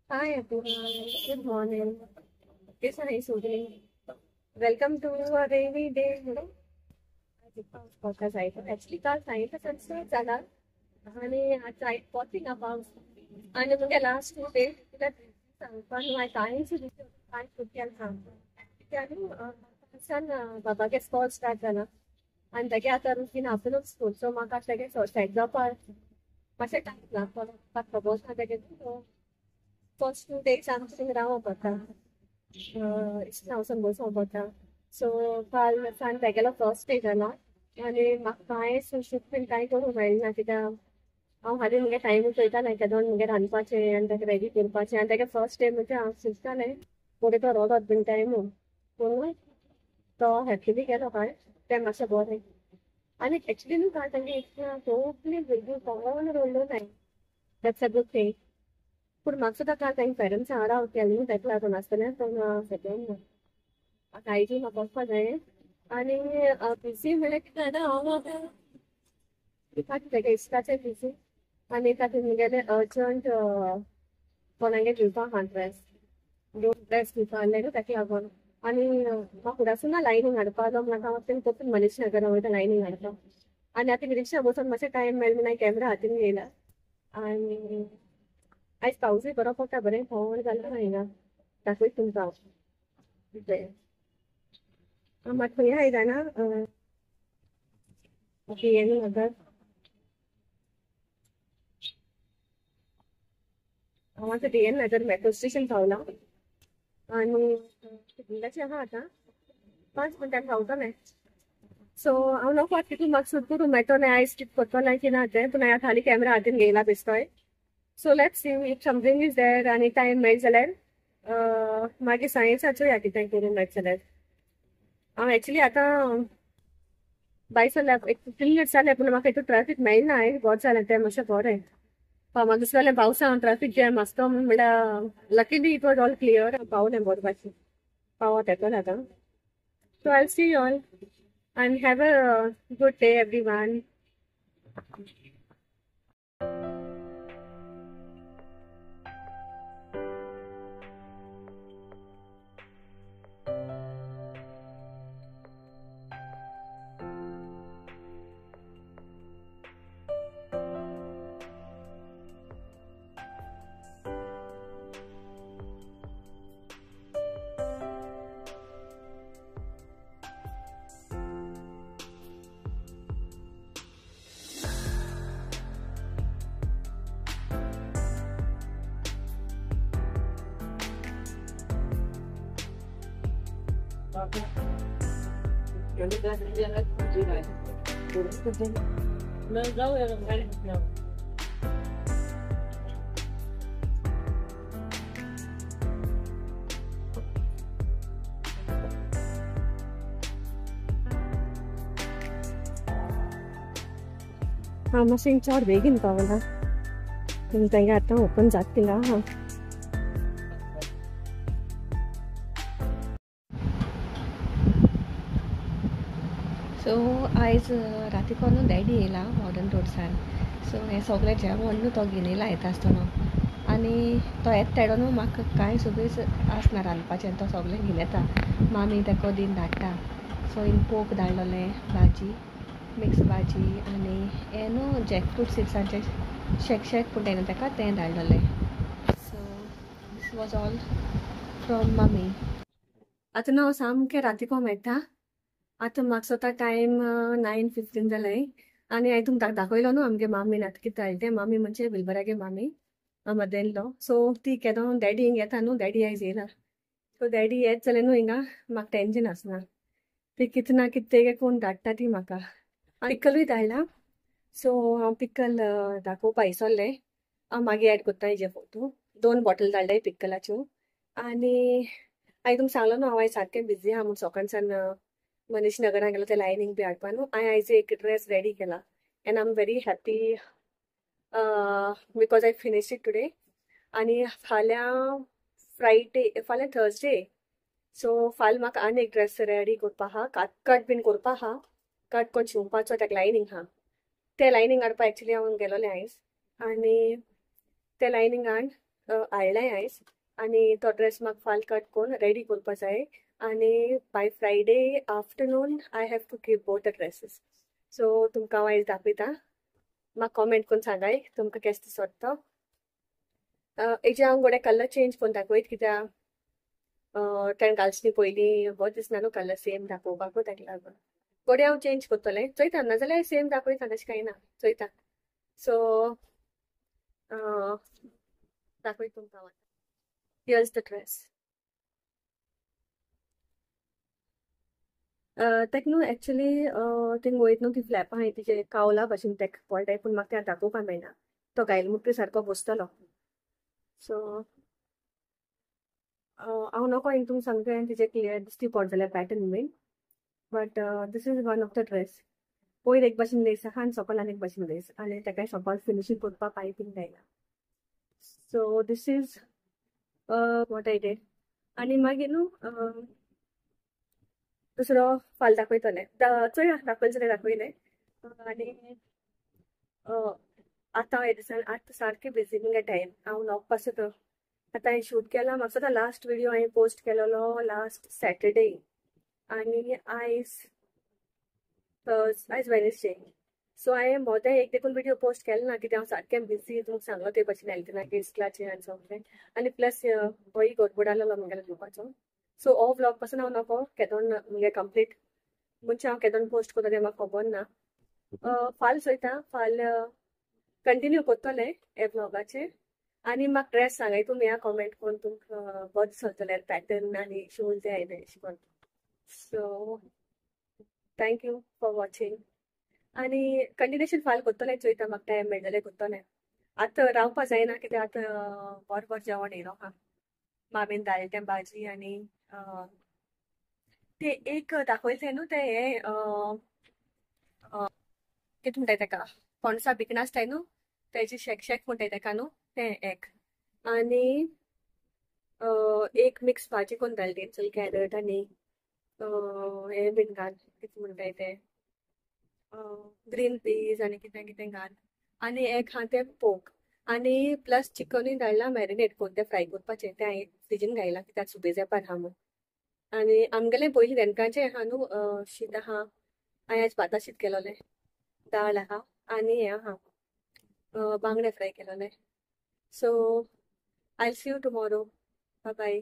Hi everyone, good morning. It's a nice evening. Welcome to a rainy day. पावसाचा आहे actually काल सांगितलं sunset झाला आणि आज आहे पॉचिंग पाऊस आणि म्हणजे लास्ट 2 days तिला सांगपान काय काय सुट्यान सांगतो त्यानं बाबागे स्कॉल स्टार्ट झाला आणि तेगे आतां रुटीन आफ्टरनून स्कूल सो म्हाका तेगे सेट जावपा मातशें टायम लागतलो खबर ना तेगे first 2 days आमच्या रावो पडटा हांवसून बसों पडटा सो काल सान तेगेलो फर्स्ट डे जाला आनी म्हाका कांयच शिफ्ट कांय करूंक मेळना कित्याक हांव हालीं मुगे टायमूच चोयतालें केदोन मुगे रांदपाचें आनी तेका रेडी करपाचें आनी तेगे फर्स्ट डे म्हणजे हांव शिंपतालें फुडें तो रोगोत बीन टायमू पूण तो हॅप्पीली गेलो कांय तें मातशें बरें आनी एक्चुली न्हू काल तेंगे टोटली भुरगीं कोण रोयलो नाय दॅट्स अ गूड थिंग पूण म्हाका सुद्दां काल तेंगे पेरंट्सां राव केलें तेका लागून आसतलें पूण सेकेंड हायजीन म्हाका वचपा जाय आनी बिजी म्हळ्यार कितें जाता हांव आतां तेगे इश्टाचें बिजी आनी तातूंत मुगेलें अर्जंट कोणागे दिवपाक आहा ड्रेस दिवपा आहलें न्हू तेका लागून आनी म्हाका फुडेंसून ना लायनींग हाडपाक म्हाका वचून पोतून मनीस नगरा वयता लायनींग हाडपाक आनी आतां रिक्षा बसून मातशें टायम मेळ्ळो ना कॅमेरा हातीन घेयला आनी आयज पावसूय बरो पडटा बरें थंड जालें हिंगा दाखयत तुमकां हांव मात खंय आहाय जाणा DN नगर हांव आतां DN नगर मेट्रो स्टेशन पावलां आनी कितल्याचें आहा आतां 5 मिनटान पावतलें सो हांव नोको तितून म्हाका सूट करून मेळटलें आयज कितें करतलें की ना तें पूण हांवें हालीं कॅमेरा हातीन घेयला बेश्टोय so let's see if something is there आनी टायम मेळट जाल्यार मागीर सायन्साचो या कितें करूंक मेळट जाल्यार हांव एक्चुली आतां बाय सरल्या एक 15 मिनिट्स जालें पूण म्हाका हितून ट्रॅफिक मेळना बोट जालें तें मातशें बरें म्हाका दिसलें जाल्यार पावसान ट्रॅफिक जॅम आसतो म्हणल्यार luckily it was all clear पावलें बरें भाशेन पावत येतलें आतां so I see you all and have a good day everyone. हांव मातशें चड बेगीन पावलां पूण तेंगे आतां ओपन जाता थिंगा आहा सो आयज रातीपोर डॅडी येयला मॉडर्न रोड्सान सो हें सगळें जेवण न्हू तो घेवन येयला येता आसतना आनी तो येता तेडो न्हू म्हाका कांय सुबेज आसना रांदपाचें तो सगळें घेवन येता मामी तेका दिन धाडटा सो इन पोक धाडलोलें भाजी मिक्स भाजी आनी हें न्हू जॅकफ्रूट सिड्साचें शेक पूण तेणें तेका तें धाडलोलें so this was all from मामी आतां न्हू सामकें रातीको मेळटा आतां म्हाका स्वता टायम 9:15 जालें आनी हांवें तुमकां दाखयलो न्हू आमगे मामीन आतां कितें जालें तें मामी म्हणजे बिलबरागे मामी मदर इन लॉ सो ती केदोन डॅडी हिंगा येता न्हू डॅडी आयज येयला सो डॅडी येत जाल्यार न्हू हिंगा म्हाका टेंशन आसना ती कितें ना कितें तेगे कोण धाडटा ती म्हाका पिकलूय धाडला सो हांव पिकल दाखोवपा विसरलें हांव मागीर एड कोत्ता हेजे फोटो 2 बॉटल धाडल्याय पिकलाच्यो आनी हांवें तुमकां सांगलो न्हू हांव आयज सारकें बिजी आहा म्हूण सकाळच्यान मनीश नगरान गेलो ते लायनींग बी हाडपा न्हू हांवें आयज एक ड्रेस रेडी केला end I am very happy because I finish it today आनी फाल्यां फाल्यां थर्सडे सो फाल्यां म्हाका आनी एक ड्रेस रेडी करपा आहा कट बीन करपा आहा कट कोन्न शिंवपाचो ताका लायनींग आहा ते लायनींग हाडपा एक्चुली हांव गेलोलें आयज आनी ते लायनींगान आयलाय आयज आनी तो ड्रेस म्हाका फाल कट करून रेडी करपा जाय आनी by Friday afternoon I have to keep both the dresses. So तुमकां हांव आयज दाखयता, म्हाका कॉमेंट करून सांगाय तुमकां केस दिसता तो. हेजे हांव गोडे कलर चेंज करून दाखयत कित्याक तें घालचनी पयलीं बरो दिसना न्हू कलर सेम दाखोवपाकू ताका लागून. गोडे हांव चेंज करतलें, चोयता नाजाल्यार सेम दाखयता तशें कांय ना, चोयता. सो दाखयता तुमकां हांव. Here's the dress. तेका न्हू एक्चुली थिंग वयता न्हू ती फ्लॅपां हाय तिजे कावला भाशेन तेका पडटाय पूण म्हाका तें दाखोवपा मेळना. तो घायलो म्हणटा सारको बसतलो. सो हांव नोको हिंग तुमकां सांगता तिजे क्लियर दिश्टी पड जाल्यार पॅटर्न बीन. But this is one of the dress. पयर एक भाशेन लेस आहा आनी सकयल आनी एक भाशेन लेस आनी तेका सकयल फिनिशींग करपा पायपींग लायला. So this is what I did. आनी मागीर न्हू दुसरो फाल दाखयतलें. चोय दाखयलें जाल्यार दाखयलें. आनी आतां हे दिसान आतां सारकें बिजी मुगे टायम हांव न्होवपा सुद्दां. आतां हांवें शूट केला म्हाका सुद्दां लास्ट व्हिडिओ हांवें पोस्ट केलेलो लास्ट सॅटरडे आनी आयज वेनसडे. सो हांवें मोदें एक देखून व्हिडिओ पोस्ट केलो ना कित्याक हांव सारकें बिजी तुमकां सांगलो ते भाशेन हेल्थना इस्कलाचें आनी सगळें आनी प्लस होय गडबड आसलो म्हगेलो घेवपाचो. सो हो व्लॉग पासून हांव नोको केदोन मुगे कंप्लीट म्हणजे हांव केदोन पोस्ट करता तें म्हाका खबर ना. फाल चोयता, फाल कंटिन्यू करतलें हे व्लॉगाचें. आनी म्हाका ड्रेस सांगाय तुमी कॉमेंट करून तुमकां बरो दिसलो जाल्यार पॅटर्न आनी शूज जे आयले अशें करून. So thank you for watching. आनी कंटिन्युएशन फाल करतलें चोयता म्हाका टायम मेळटा जाल्यार करतलें. आतां रावपा जायना कित्याक आतां बरो जेवण येयलो आहा. मामीन दायटें भाजी आनी ते एक दाखयलें न्हू तें हे कितें म्हणटाय तेका पणसा भिकणां आसताय न्हू तेजी शेक म्हणटाय तेका न्हू तें एक. आनी एक मिक्स भाजी करून घाल चल कॅरट आनी हे बीन घाल कितें म्हणटाय तें ग्रीन पीस आनी कितें कितें घाल. आनी एक हा तें पोक आनी प्लस चिकनूय धाडला मॅरिनेट करून तें फ्राय करपाचें तें हांवें फ्रिजीन घायलां कित्याक सुबेज जावपाक आहा म्हूण. आनी आमगेलें पयलीं देनकाचें आहा न्हू शीत आहा. हांवें आयज भाता शीत केलोलें, दाळ आहा आनी हें आहा बांगडे फ्राय केलोले. So I see you tomorrow. Bye bye.